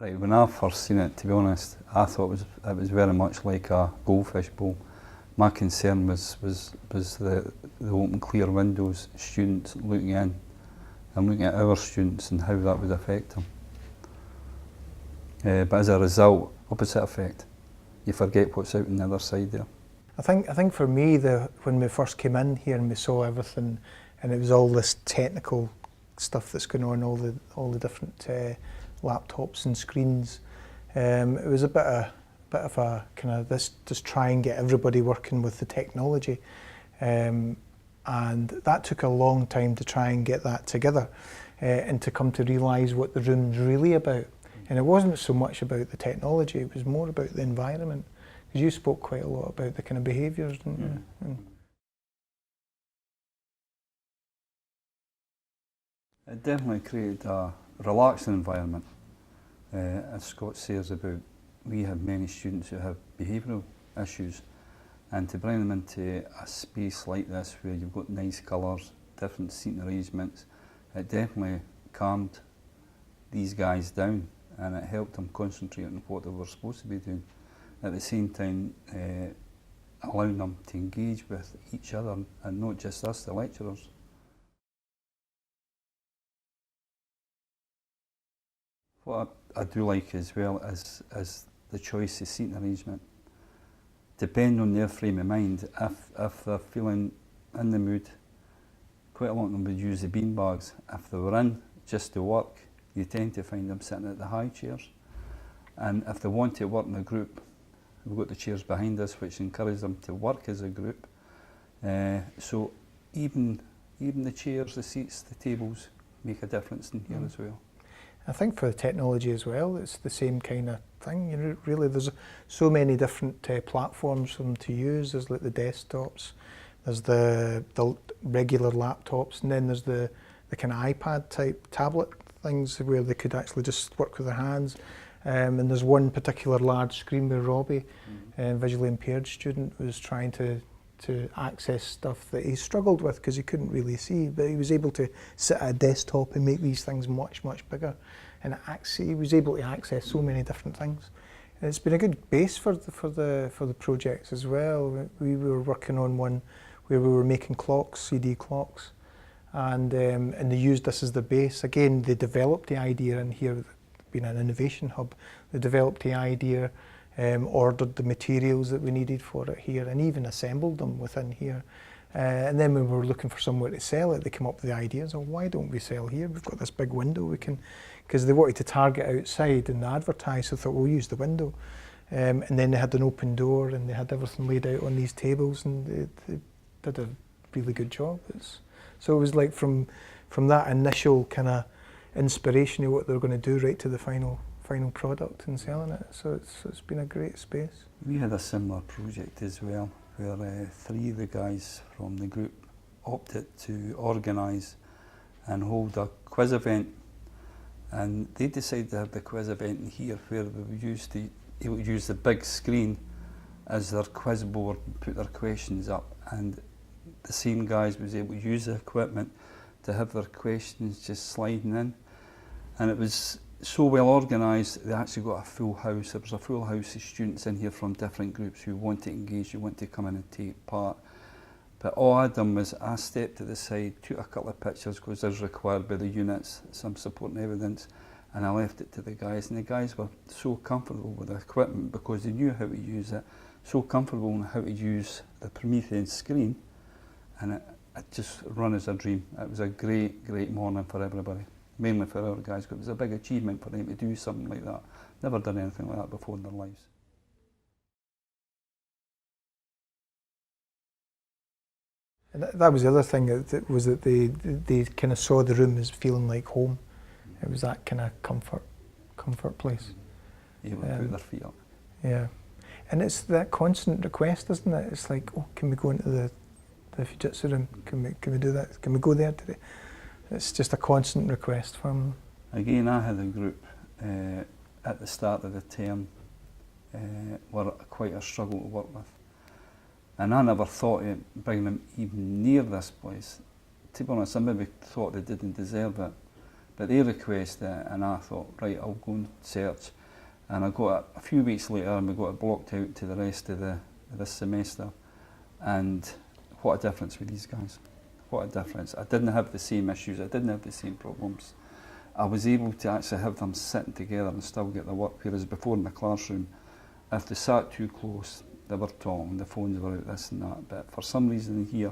Right, when I first seen it, to be honest, I thought it was very much like a goldfish bowl. My concern was the open clear windows, students looking in and looking at our students and how that would affect them. But as a result, opposite effect. You forget what's out on the other side there. I think for me, when we first came in here and we saw everything, and it was all this technical stuff that's going on, all the different laptops and screens, it was a bit of a kind of this, just try and get everybody working with the technology, and that took a long time to try and get that together, and to come to realise what the room's really about. And it wasn't so much about the technology, it was more about the environment. Because you spoke quite a lot about the kind of behaviours, didn't you? Mm. It definitely created a relaxing environment. As Scott says about, we have many students who have behavioural issues, and to bring them into a space like this where you've got nice colours, different seating arrangements, it definitely calmed these guys down and it helped them concentrate on what they were supposed to be doing. At the same time, allowing them to engage with each other and not just us, the lecturers. What I do like as well is the choice of seating arrangement. Depending on their frame of mind, if they're feeling in the mood, quite a lot of them would use the beanbags. If they were in just to work, you tend to find them sitting at the high chairs. And if they want to work in a group, we've got the chairs behind us which encourage them to work as a group. So even the chairs, the seats, the tables make a difference in here as well. I think for the technology as well, it's the same kind of thing. You know, really, there's so many different platforms for them to use. There's like the desktops, there's the regular laptops, and then there's the kind of iPad type tablet things where they could actually just work with their hands. And there's one particular large screen where Robbie, a visually impaired student, was trying to access stuff that he struggled with because he couldn't really see, but he was able to sit at a desktop and make these things much, much bigger. And he was able to access so many different things. And it's been a good base for the projects as well. We were working on one where we were making clocks, CD clocks, and they used this as the base. Again, they developed the idea in here, being an innovation hub. They developed the idea, ordered the materials that we needed for it here, and even assembled them within here. And then when we were looking for somewhere to sell it, they came up with the ideas, oh, why don't we sell here? We've got this big window, we can, because they wanted to target outside and advertise, so they thought, we'll use the window. And then they had an open door and they had everything laid out on these tables, and they did a really good job. So it was like from that initial kind of inspiration of what they're going to do right to the final product and selling it. So it's been a great space. We had a similar project as well, where 3 of the guys from the group opted to organise and hold a quiz event, and they decided to have the quiz event in here where they would use the big screen as their quiz board and put their questions up, and the same guys was able to use the equipment to have their questions just sliding in. And it was so well organised, they actually got a full house. There was a full house of students in here from different groups who want to engage, who want to come in and take part. But all I done was I stepped to the side, took a couple of pictures because as required by the units, some supporting evidence, and I left it to the guys. And the guys were so comfortable with the equipment because they knew how to use it, so comfortable in how to use the Promethean screen, and it just run as a dream. It was a great, great morning for everybody. Mainly for our guys, because it was a big achievement for them to do something like that. Never done anything like that before in their lives. And that was the other thing, that they kind of saw the room as feeling like home. It was that kind of comfort place. Able to put their feet up. Yeah, and it's that constant request, isn't it? It's like, oh, can we go into the Fujitsu room? Can we do that? Can we go there today? It's just a constant request from them. Again, I had a group at the start of the term were quite a struggle to work with. And I never thought of bringing them even near this place. To be honest, I maybe thought they didn't deserve it. But they requested it, and I thought, right, I'll go and search. And I got it a few weeks later, and we got it blocked out to the rest of this semester. And what a difference with these guys. What a difference. I didn't have the same issues, I didn't have the same problems. I was able to actually have them sitting together and still get the work, whereas before in the classroom, if they sat too close, they were talking, the phones were out, this and that. But for some reason here,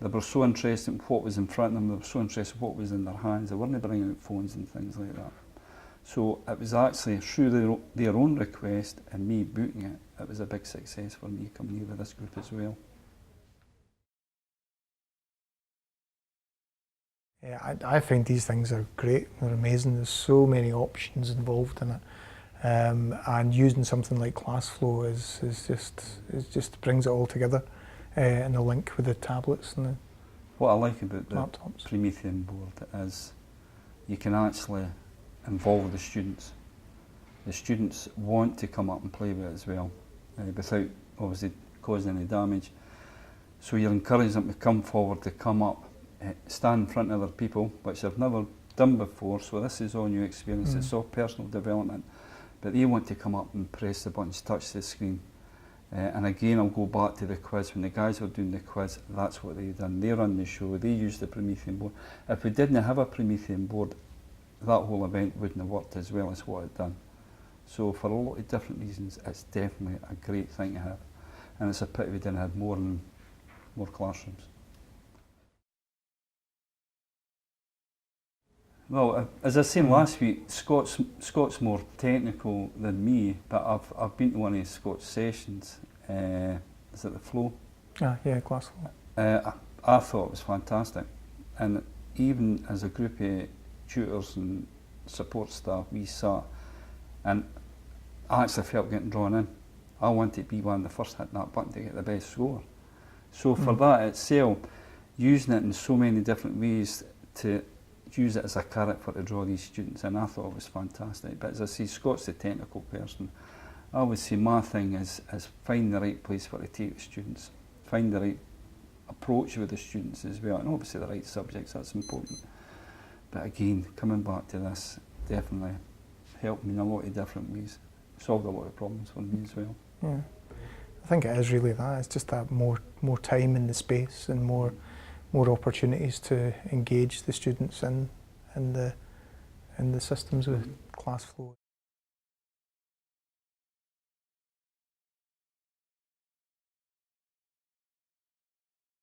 they were so interested in what was in front of them, they were so interested in what was in their hands, they weren't bringing out phones and things like that. So it was actually through their own request and me booting it, it was a big success for me coming here with this group as well. Yeah, I find these things are great, they're amazing, there's so many options involved in it. And using something like ClassFlow is just brings it all together in the link with the tablets and the What I like about the laptops. Promethean board is you can actually involve the students. The students want to come up and play with it as well, without obviously causing any damage. So you're encouraging them to come forward, to come up, stand in front of other people, which they've never done before, so this is all new experience, it's all personal development. But they want to come up and press the buttons, touch the screen. And again, I'll go back to the quiz. When the guys were doing the quiz, that's what they done. They run the show, they used the Promethean board. If we didn't have a Promethean board, that whole event wouldn't have worked as well as what it done. So for a lot of different reasons, it's definitely a great thing to have. And it's a pity we didn't have more classrooms. Well, as I said last week, Scott's more technical than me, but I've been to one of Scott's sessions. Is it the Flow? Yeah, ClassFlow. I thought it was fantastic, and even as a group of tutors and support staff, we sat, and I actually felt getting drawn in. I wanted to be one of the first hitting that button to get the best score. So for that itself, using it in so many different ways to use it as a carrot for to draw these students in, I thought it was fantastic. But as I say, Scott's the technical person. I would say my thing is find the right place for to take the students, find the right approach with the students as well, and obviously the right subjects, that's important. But again, coming back to this, definitely helped me in a lot of different ways, solved a lot of problems for me as well. Yeah, I think it is really that, it's just that more time in the space and more opportunities to engage the students in the systems with ClassFlow.